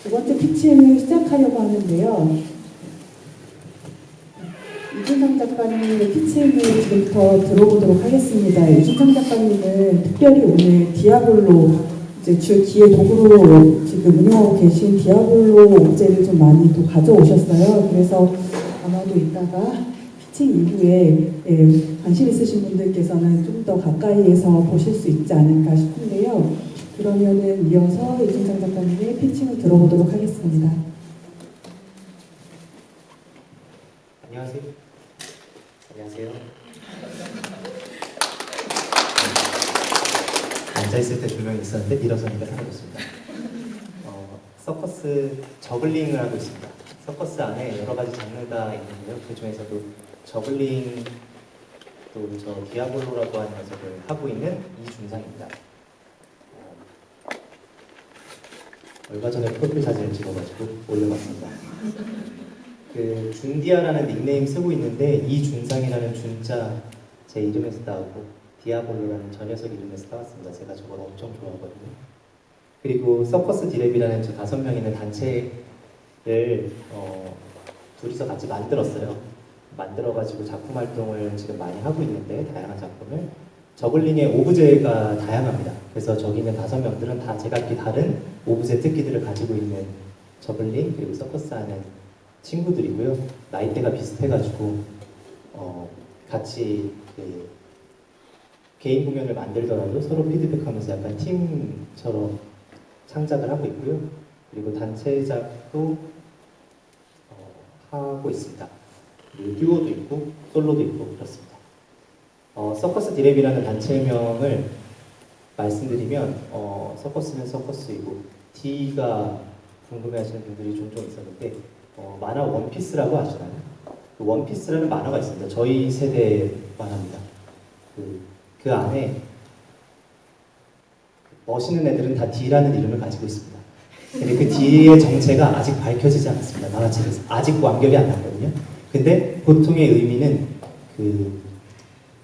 두 번째 피칭을 시작하려고 하는데요. 이준상 작가님의 피칭을 지금부터 들어보도록 하겠습니다. 이준상 작가님은 특별히 오늘 디아블로, 이제 주 기의 도구로 지금 운영하고 계신 디아블로 옵제를 좀 많이 또 가져오셨어요. 그래서 아마도 이따가 피칭 이후에 관심 있으신 분들께서는 좀 더 가까이에서 보실 수 있지 않을까 싶은데요. 그러면은 이어서 이준상 작가님의 피칭을 들어보도록 하겠습니다. 안녕하세요. 안녕하세요. 앉아있을 때 두 명 있었는데 일어서니까 사라졌습니다. 서커스 저글링을 하고 있습니다. 서커스 안에 여러 가지 장르가 있는데요. 그 중에서도 저글링 또 저 디아블로라고 하는 녀석을 하고 있는 이준상입니다. 얼마 전에 프로필 사진을 찍어가지고 올려봤습니다. 그 준디아라는 닉네임 쓰고 있는데 이준상이라는 준자 제 이름에서 따왔고 디아블로라는 저 녀석 이름에서 따왔습니다. 제가 저걸 엄청 좋아하거든요. 그리고 서커스 디랩이라는 저 5명 있는 단체를 둘이서 같이 만들었어요. 만들어가지고 작품 활동을 지금 많이 하고 있는데 다양한 작품을 저글링의 오브제가 다양합니다. 그래서 저기 있는 5명들은 다 제각기 다른 오브제 특기들을 가지고 있는 저글링 그리고 서커스 하는 친구들이고요. 나이대가 비슷해가지고 같이 그 개인 공연을 만들더라도 서로 피드백하면서 약간 팀처럼 창작을 하고 있고요. 그리고 단체작도 하고 있습니다. 그리고 듀오도 있고 솔로도 있고 그렇습니다. 서커스 디랩이라는 단체명을 말씀드리면 서커스는 서커스이고 D가 궁금해하시는 분들이 종종 있었는데 만화 원피스라고 아시나요? 그 원피스라는 만화가 있습니다. 저희 세대 만화입니다. 그 안에 멋있는 애들은 다 D라는 이름을 가지고 있습니다. 근데 그 D의 정체가 아직 밝혀지지 않았습니다. 만화책에서 아직 완결이 안 났거든요. 근데 보통의 의미는 그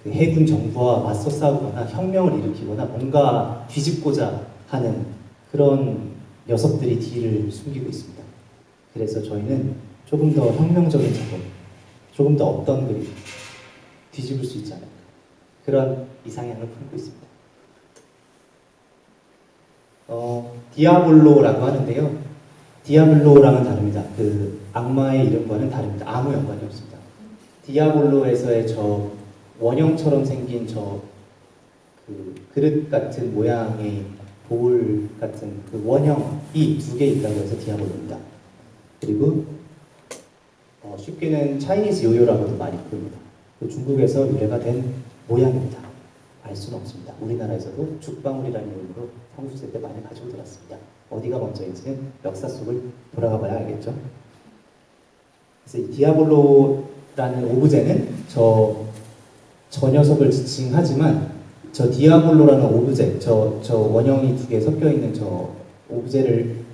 해군 정부와 맞서 싸우거나 혁명을 일으키거나 뭔가 뒤집고자 하는 그런 녀석들이 D를 숨기고 있습니다. 그래서 저희는 조금 더 혁명적인 작품, 조금 더 없던 그림, 뒤집을 수 있지 않을까. 그런 이상향을 품고 있습니다. 디아블로라고 하는데요. 디아블로랑은 다릅니다. 그 악마의 이름과는 다릅니다. 아무 연관이 없습니다. 디아블로에서의 저 원형처럼 생긴 저 그 그릇 같은 모양의 볼 같은 그 원형이 2개 있다고 해서 디아블로입니다. 그리고 쉽게는 차이니즈 요요라고도 많이 부릅니다. 중국에서 유래가 된 모양입니다. 알 수는 없습니다. 우리나라에서도 죽방울이라는 이름으로 성수세 때 많이 가지고 들었습니다. 어디가 먼저인지는 역사 속을 돌아가 봐야 알겠죠. 그래서 이 디아블로라는 오브제는 저 녀석을 지칭하지만 저 디아블로라는 오브제, 저 원형이 2개 섞여 있는 저 오브제를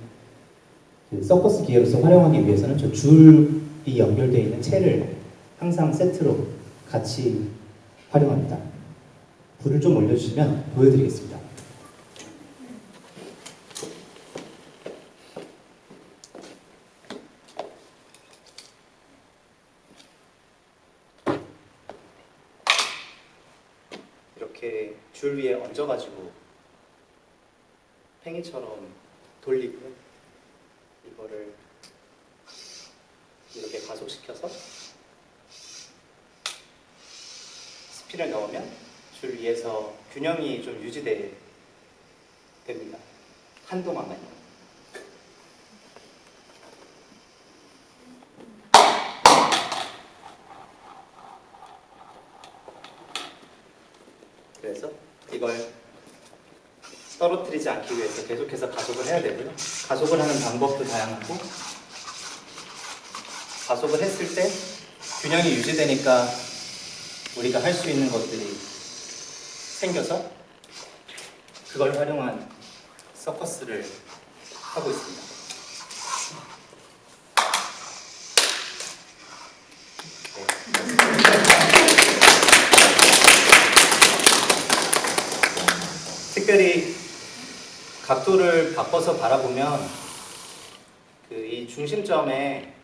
그 서커스 기계로서 활용하기 위해서는 저 줄이 연결되어 있는 채를 항상 세트로 같이 활용합니다. 불을 좀 올려주시면 보여드리겠습니다. 이렇게 줄 위에 얹어가지고 팽이처럼 돌리고요. 이거를 이렇게 가속시켜서 스피를 넣으면 줄 위에서 균형이 좀 유지됩니다. 한동안만요. 그래서 이걸 떨어뜨리지 않기 위해서 계속해서 가속을 해야 되고요. 가속을 하는 방법도 다양하고 가속을 했을 때 균형이 유지되니까 우리가 할 수 있는 것들이 생겨서 그걸 활용한 서커스를 하고 있습니다. 특별히 각도를 바꿔서 바라보면 이 중심점에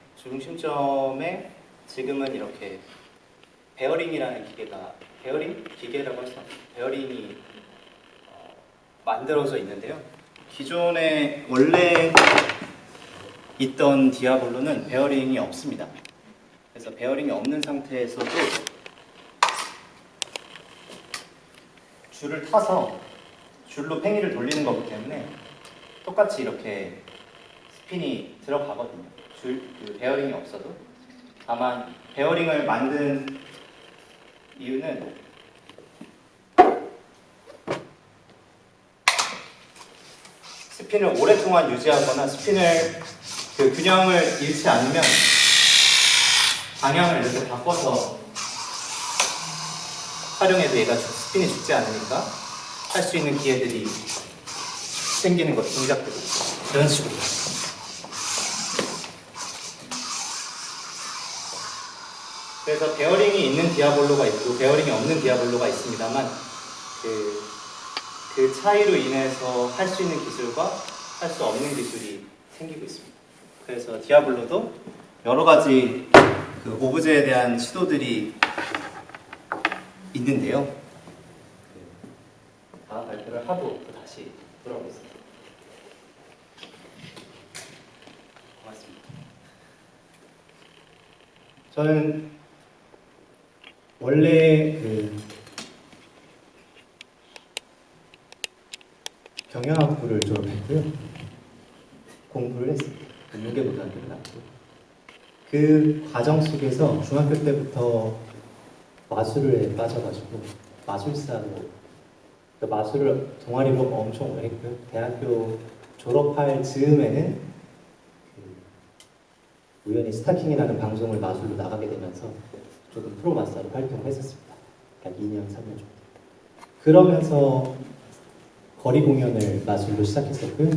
지금은 이렇게 베어링이라는 기계라고 할 수 없어요. 베어링이 만들어져 있는데요. 기존에 원래 있던 디아블로는 베어링이 없습니다. 그래서 베어링이 없는 상태에서도 줄을 타서 줄로 팽이를 돌리는 거기 때문에 똑같이 이렇게 스핀이 들어가거든요. 그 베어링이 없어도. 다만 베어링을 만든 이유는 스핀을 오랫동안 유지하거나 스핀을 균형을 잃지 않으면 방향을 이렇게 바꿔서 활용해도 얘가 스핀이 죽지 않으니까 할 수 있는 기회들이 생기는 것, 동작들이 이런 식으로. 그래서 베어링이 있는 디아볼로가 있고 베어링이 없는 디아볼로가 있습니다만 그 차이로 인해서 할 수 있는 기술과 할 수 없는 기술이 생기고 있습니다. 그래서 디아블로도 여러 가지 오브제에 대한 시도들이 있는데요. 다음 발표를 하고 또 다시 돌아오겠습니다. 고맙습니다. 저는 원래 경영학부를 졸업했고요. 공부를 했습니다. 유괴고등학교를 나왔고 그 과정 속에서 중학교 때부터 마술에 빠져가지고 마술사로 마술을 동아리로 엄청 오래 했고요. 대학교 졸업할 즈음에는 우연히 스타킹이라는 방송을 마술로 나가게 되면서 조금 프로 마술사로 활동을 했었습니다. 약 2년, 3년 정도. 그러면서 거리 공연을 마술로 시작했었고요.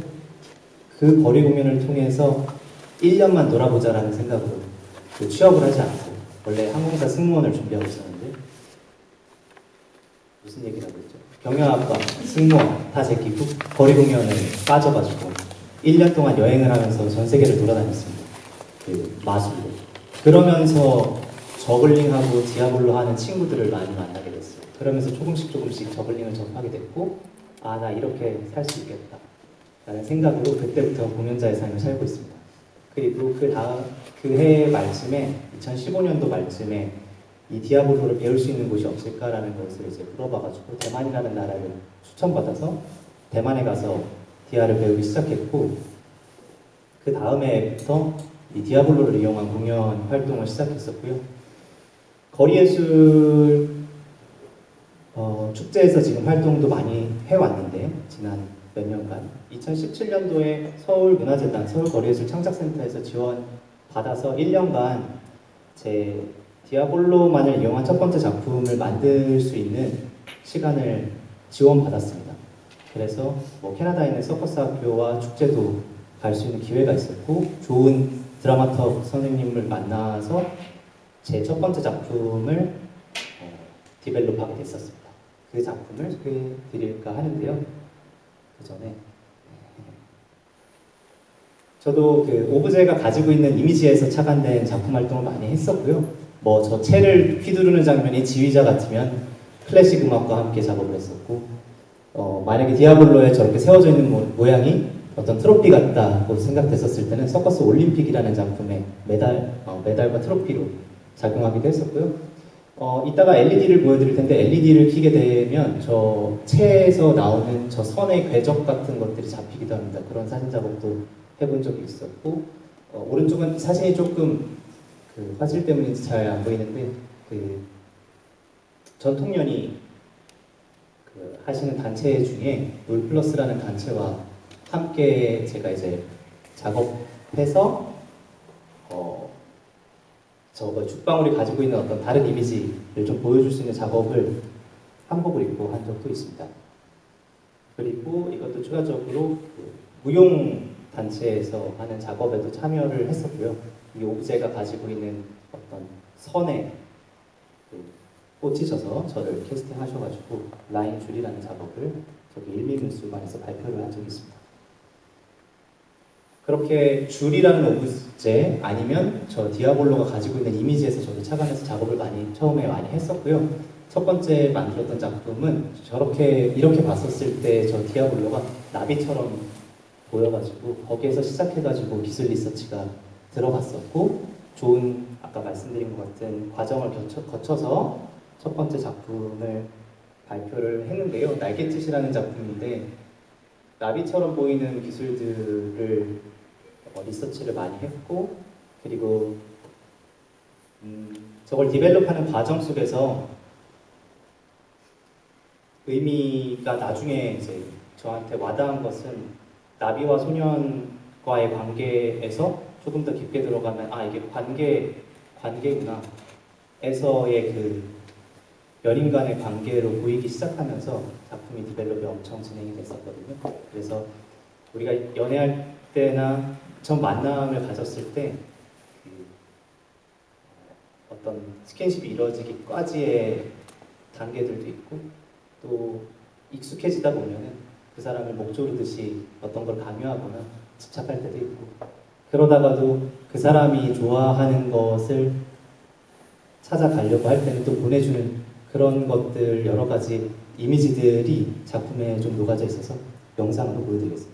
그 거리 공연을 통해서 1년만 놀아보자라는 생각으로 취업을 하지 않고 원래 항공사 승무원을 준비하고 있었는데 무슨 얘기라고 했죠? 경영학과 승무원 다 제끼고 거리 공연을 빠져가지고 1년 동안 여행을 하면서 전 세계를 돌아다녔습니다. 마술로. 그러면서 저글링하고 디아블로 하는 친구들을 많이 만나게 됐어요. 그러면서 조금씩 저글링을 접하게 됐고 나 이렇게 살 수 있겠다 라는 생각으로 그때부터 공연자의 삶을 살고 있습니다. 그리고 그 해 말쯤에 2015년도 말쯤에 이 디아블로를 배울 수 있는 곳이 없을까라는 것을 이제 물어봐가지고 대만이라는 나라를 추천받아서 대만에 가서 디아를 배우기 시작했고 그 다음에부터 이 디아블로를 이용한 공연 활동을 시작했었고요. 거리예술 축제에서 지금 활동도 많이 해왔는데 지난 몇 년간 2017년도에 서울문화재단 서울거리예술 창작센터에서 지원받아서 1년간 제 디아블로만을 이용한 첫 번째 작품을 만들 수 있는 시간을 지원받았습니다. 그래서 캐나다에 있는 서커스 학교와 축제도 갈 수 있는 기회가 있었고 좋은 드라마터 선생님을 만나서 제 첫 번째 작품을 디벨롭하게 됐었습니다. 그 작품을 소개해 드릴까 하는데요. 그 전에 저도 오브제가 가지고 있는 이미지에서 착안된 작품 활동을 많이 했었고요. 저 채를 휘두르는 장면이 지휘자 같으면 클래식 음악과 함께 작업을 했었고 만약에 디아블로에 저렇게 세워져 있는 모양이 어떤 트로피 같다고 생각됐었을 때는 서커스 올림픽이라는 작품의 메달과 트로피로 작용하기도 했었고요. 이따가 LED를 보여드릴 텐데 LED를 켜게 되면 저 채에서 나오는 저 선의 궤적 같은 것들이 잡히기도 합니다. 그런 사진 작업도 해본 적이 있었고 오른쪽은 사진이 조금 화질 때문인지 잘 안 보이는데 전통연이 하시는 단체 중에 놀플러스라는 단체와 함께 제가 이제 작업해서 저거 죽방울이 가지고 있는 어떤 다른 이미지를 좀 보여줄 수 있는 작업을 한복을 입고 한 적도 있습니다. 그리고 이것도 추가적으로 무용 단체에서 하는 작업에도 참여를 했었고요. 이 오브제가 가지고 있는 어떤 선에 꽂히셔서 저를 캐스팅하셔가지고 라인 줄이라는 작업을 저기 일미문수관에서 발표를 한 적이 있습니다. 그렇게 줄이라는 오브제 아니면 저 디아볼로가 가지고 있는 이미지에서 저도 착안해서 작업을 처음에 많이 했었고요. 첫 번째 만들었던 작품은 이렇게 봤었을 때 저 디아볼로가 나비처럼 보여가지고 거기에서 시작해가지고 기술 리서치가 들어갔었고 좋은 아까 말씀드린 것 같은 과정을 거쳐서 첫 번째 작품을 발표를 했는데요. 날갯짓이라는 작품인데 나비처럼 보이는 기술들을 리서치를 많이 했고 그리고 저걸 디벨롭하는 과정 속에서 의미가 나중에 이제 저한테 와닿은 것은 나비와 소년과의 관계에서 조금 더 깊게 들어가면 이게 관계구나 에서의 그 연인 간의 관계로 보이기 시작하면서 작품이 디벨롭이 엄청 진행이 됐었거든요. 그래서 우리가 연애할 때나 처음 만남을 가졌을 때 어떤 스킨십이 이루어지기까지의 단계들도 있고 또 익숙해지다 보면은 그 사람을 목 조르듯이 어떤 걸 강요하거나 집착할 때도 있고 그러다가도 그 사람이 좋아하는 것을 찾아가려고 할 때는 또 보내주는 그런 것들 여러 가지 이미지들이 작품에 좀 녹아져 있어서 영상으로 보여드리겠습니다.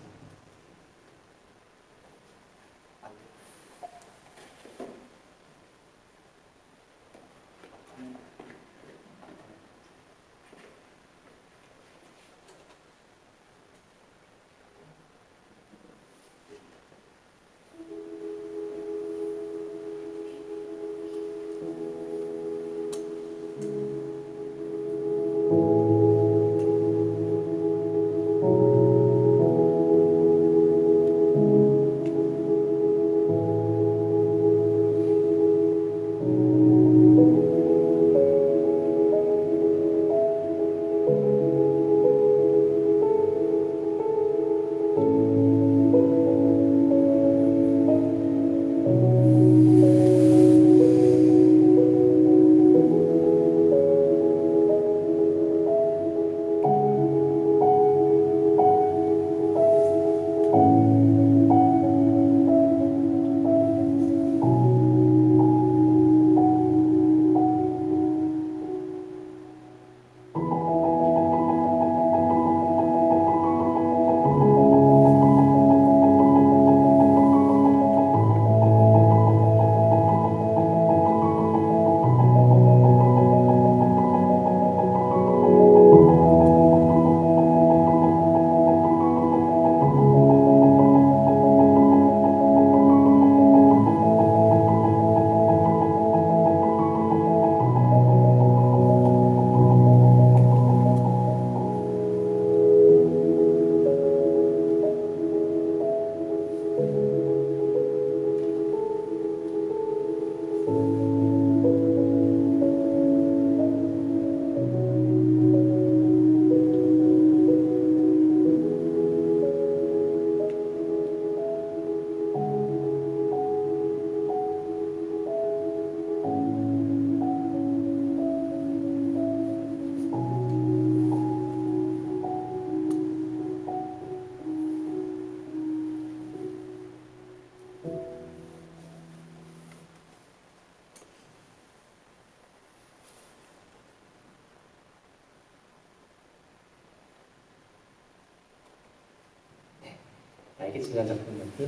날갯짓이라는 작품이었고요.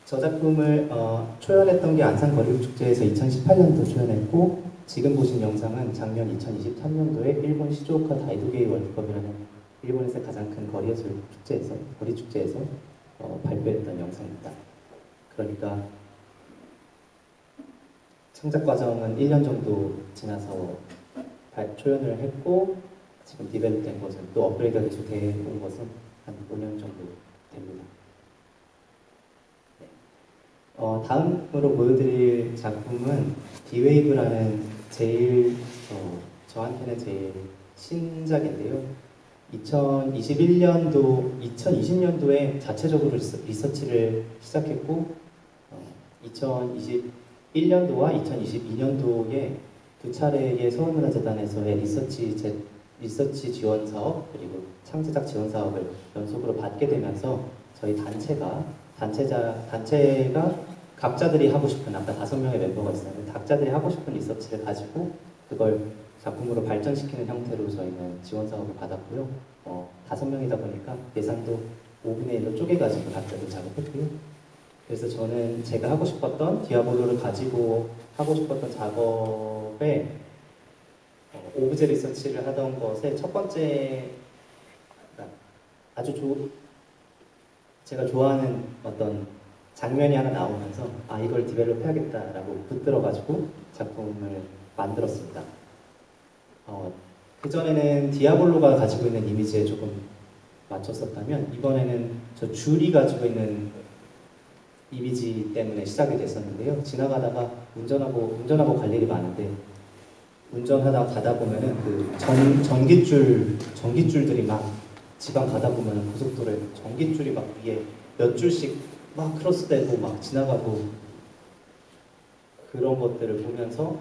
저 작품을 초연했던 게 안산거리국축제에서 2018년도 초연했고 지금 보신 영상은 작년 2023년도에 일본 시즈오카 다이도게이 월드컵이라는 일본에서 가장 큰 거리예술 축제에서 거리축제에서 발표했던 영상입니다. 그러니까 창작 과정은 1년 정도 지나서 초연을 했고 지금 디벨롭된 것은 또 업그레이드가 계속 되온 것은 한 5년 정도 됩니다. 네. 다음으로 보여드릴 작품은 디웨이브라는 저한테는 제일 신작인데요. 2020년도에 자체적으로 리서치를 시작했고 2021년도와 2022년도에 두 차례의 서울문화재단에서의 리서치 지원 사업 그리고 창제작 지원 사업을 연속으로 받게 되면서 저희 단체가 단체가 각자들이 하고 싶은, 아까 5명의 멤버가 있었는데 각자들이 하고 싶은 리서치를 가지고 그걸 작품으로 발전시키는 형태로 저희는 지원 사업을 받았고요. 5명이다 보니까 예산도 5분의 1로 쪼개가지고 각자들 작업했고요. 그래서 저는 제가 하고 싶었던 디아블로를 가지고 하고 싶었던 작업에 오브제 리서치를 하던 것에 첫 번째, 그러니까 제가 좋아하는 어떤 장면이 하나 나오면서 이걸 디벨롭 해야겠다라고 붙들어가지고 작품을 만들었습니다. 그전에는 디아블로가 가지고 있는 이미지에 조금 맞췄었다면 이번에는 저 줄이 가지고 있는 이미지 때문에 시작이 됐었는데요. 지나가다가 운전하고 갈 일이 많은데 운전하다 가다 보면은 그 전깃줄들이 막 지방 가다 보면은 고속도로에 전깃줄이 막 위에 몇 줄씩 막 크로스되고 막 지나가고 그런 것들을 보면서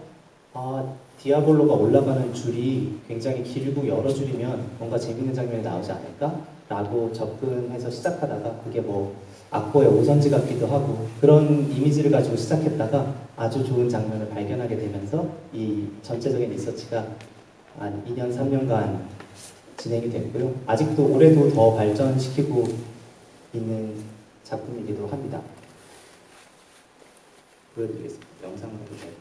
디아블로가 올라가는 줄이 굉장히 길고 여러 줄이면 뭔가 재밌는 장면이 나오지 않을까? 라고 접근해서 시작하다가 그게 뭐 악보의 오선지 같기도 하고 그런 이미지를 가지고 시작했다가 아주 좋은 장면을 발견하게 되면서 이 전체적인 리서치가 한 2년, 3년간 진행이 됐고요. 아직도 올해도 더 발전시키고 있는 작품이기도 합니다. 보여드리겠습니다. 영상으로 보세요.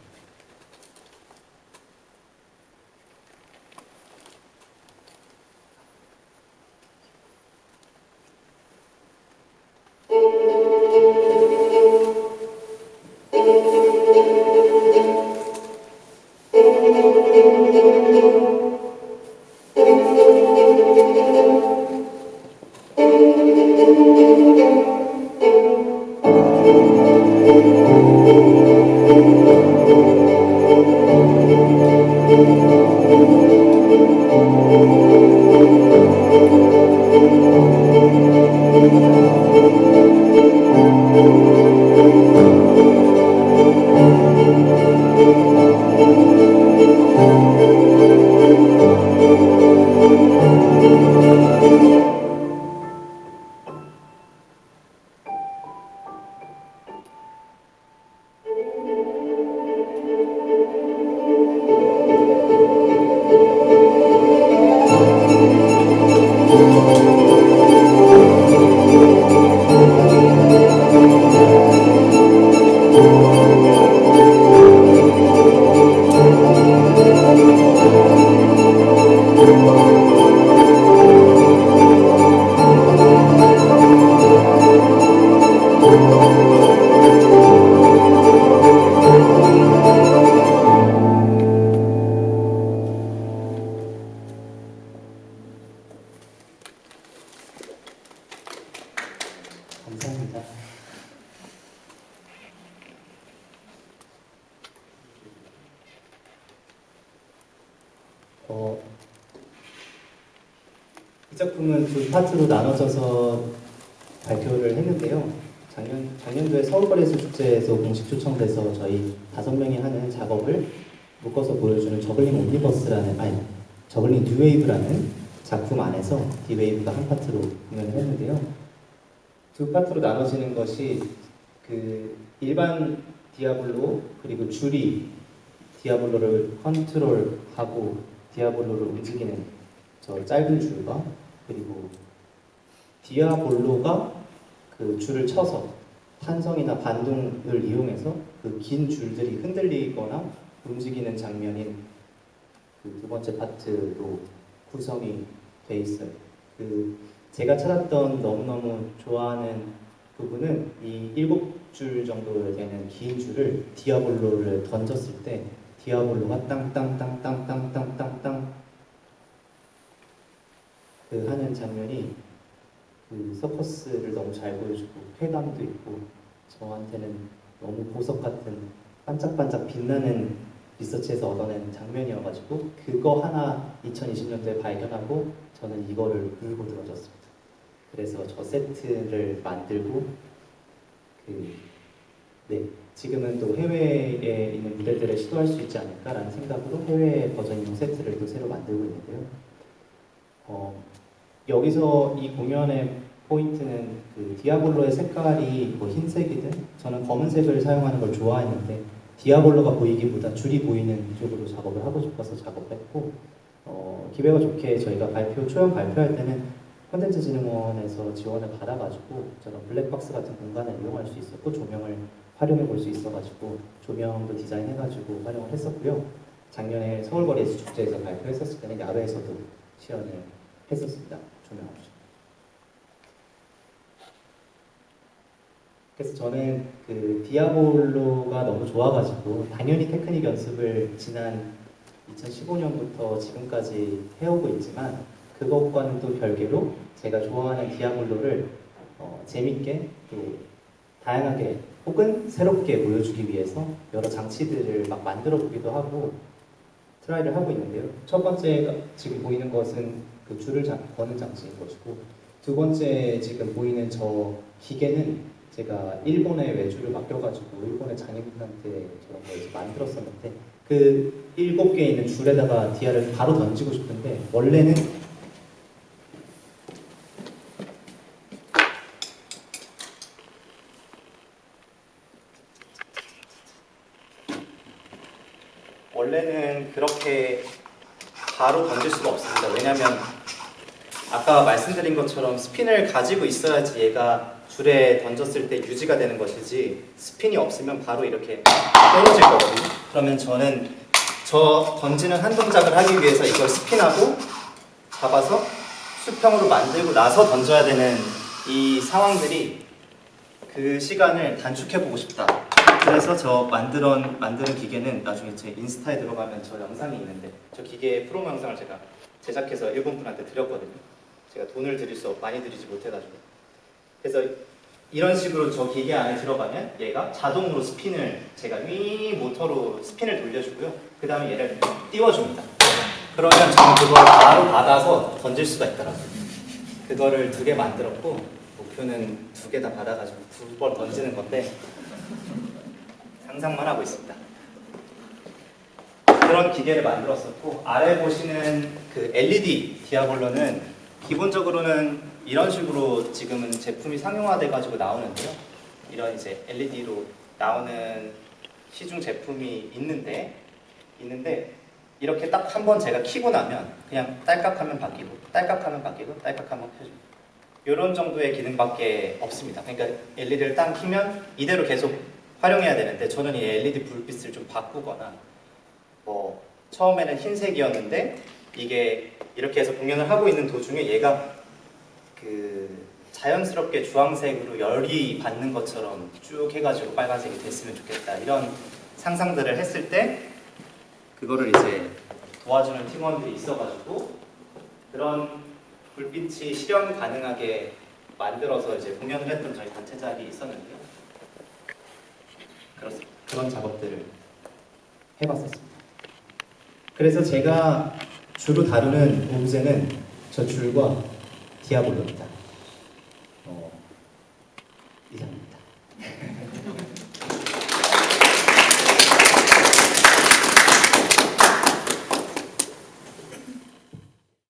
감사합니다. 이 작품은 두 파트로 나눠져서 발표를 했는데요. 작년도에 서울거리예술 축제에서 공식 초청돼서 저희 5명이 하는 작업을 묶어서 보여주는 저글링 뉴웨이브라는 작품 안에서 디웨이브가 한 파트로 공연을 했는데요. 두 파트로 나눠지는 것이 그 일반 디아블로 그리고 줄이 디아블로를 컨트롤하고 디아블로를 움직이는 저 짧은 줄과 그리고 디아블로가 그 줄을 쳐서 탄성이나 반동을 이용해서 그 긴 줄들이 흔들리거나 움직이는 장면인 그 두 번째 파트로 구성이 돼 있어요. 제가 찾았던 너무너무 좋아하는 부분은 이 7줄 정도 되는 긴 줄을 디아블로를 던졌을 때 디아블로가 땅땅땅땅땅땅땅땅 그 하는 장면이 그 서커스를 너무 잘 보여주고 쾌감도 있고 저한테는 너무 보석 같은 반짝반짝 빛나는 리서치에서 얻어낸 장면이어가지고 그거 하나 2020년도에 발견하고 저는 이거를 물고 들어졌습니다. 그래서 저 세트를 만들고 지금은 또 해외에 있는 무대들에 시도할 수 있지 않을까라는 생각으로 해외 버전용 세트를 또 새로 만들고 있는데요. 여기서 이 공연의 포인트는 그 디아볼로의 색깔이 뭐 흰색이든 저는 검은색을 사용하는 걸 좋아했는데 디아볼로가 보이기보다 줄이 보이는 쪽으로 작업을 하고 싶어서 작업을 했고 기회가 좋게 저희가 초연 발표할 때는 콘텐츠진흥원에서 지원을 받아가지고 저런 블랙박스 같은 공간을 이용할 수 있었고 조명을 활용해 볼 수 있어가지고 조명도 디자인해가지고 활용을 했었고요. 작년에 서울거리에서 축제에서 발표했었을 때는 야외에서도 시연을 했었습니다. 조명 없이. 그래서 저는 그 디아볼로가 너무 좋아가지고 당연히 테크닉 연습을 지난 2015년부터 지금까지 해오고 있지만 그것과는 또 별개로 제가 좋아하는 디아볼로를 재밌게 또 다양하게 혹은 새롭게 보여주기 위해서 여러 장치들을 막 만들어 보기도 하고 트라이를 하고 있는데요. 첫 번째 지금 보이는 것은 그 줄을 거는 장치인 것이고 두 번째 지금 보이는 저 기계는 제가 일본에 외주를 맡겨가지고 일본의 장인분한테 저런 걸 이제 만들었었는데 그 7개 있는 줄에다가 디아를 바로 던지고 싶은데 원래는 그렇게 바로 던질 수가 없습니다. 왜냐하면 아까 말씀드린 것처럼 스핀을 가지고 있어야지 얘가 줄에 던졌을 때 유지가 되는 것이지 스핀이 없으면 바로 이렇게 떨어질 거거든요. 그러면 저는 저 던지는 한 동작을 하기 위해서 이걸 스핀하고 잡아서 수평으로 만들고 나서 던져야 되는 이 상황들이 그 시간을 단축해보고 싶다. 그래서 저 만드는 기계는 나중에 제 인스타에 들어가면 저 영상이 있는데 저 기계의 프로모 영상을 제가 제작해서 일본 분한테 드렸거든요. 제가 돈을 많이 들이지 못해가지고. 그래서 이런 식으로 저 기계 안에 들어가면 얘가 자동으로 스핀을 제가 위 모터로 스핀을 돌려주고요. 그 다음에 얘를 띄워줍니다. 그러면 저는 그걸 바로 받아서 던질 수가 있더라고요. 그거를 2개 만들었고 목표는 2개 다 받아가지고 2번 던지는 건데 상상만 하고 있습니다. 그런 기계를 만들었었고 아래 보시는 그 LED 디아볼로는 기본적으로는 이런 식으로 지금은 제품이 상용화돼 가지고 나오는데요. 이런 이제 LED로 나오는 시중 제품이 있는데 이렇게 딱 한 번 제가 켜고 나면 그냥 딸깍하면 바뀌고 딸깍하면 바뀌고 딸깍하면 켜지고 이런 정도의 기능밖에 없습니다. 그러니까 LED를 딱 켜면 이대로 계속 활용해야 되는데 저는 이 LED 불빛을 좀 바꾸거나 뭐 처음에는 흰색이었는데 이게 이렇게 해서 공연을 하고 있는 도중에 얘가 그 자연스럽게 주황색으로 열이 받는 것처럼 쭉 해가지고 빨간색이 됐으면 좋겠다 이런 상상들을 했을 때 그거를 이제 도와주는 팀원들이 있어가지고 그런 불빛이 실현 가능하게 만들어서 이제 공연을 했던 저희 단체작이 있었는데요. 그렇습니다. 그런 작업들을 해봤었습니다. 그래서 제가 주로 다루는 오브제는 저 줄과 디아볼로입니다.